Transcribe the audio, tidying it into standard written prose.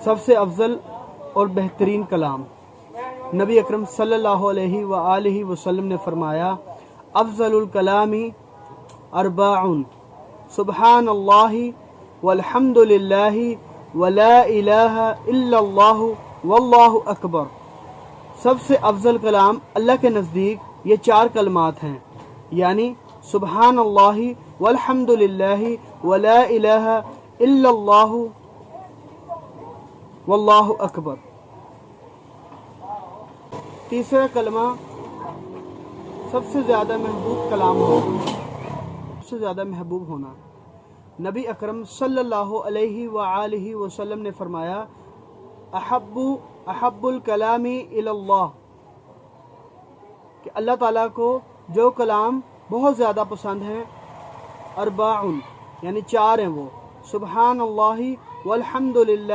سب سے افضل اور بہترین کلام نبی اکرم صلی اللہ علیہ وآلہ وسلم نے فرمایا، افضل الکلام اربع، سبحان اللہ والحمد للہ ولا الہ الا اللہ واللہ اکبر۔ سب سے افضل کلام اللہ کے نزدیک یہ 4 کلمات ہیں، یعنی سبحان اللہ والحمد للہ ولا الہ الا اللہ واللہ اکبر۔ تیسرا کلمہ سب سے زیادہ محبوب کلام ہونا، سب سے زیادہ محبوب ہونا۔ نبی اکرم صلی اللہ علیہ وآلہ وسلم نے فرمایا، احب الکلام الی اللہ، کہ اللہ تعالیٰ کو جو کلام بہت زیادہ پسند ہے، اربع یعنی 4 ہیں وہ، سبحان اللہ والحمد للہ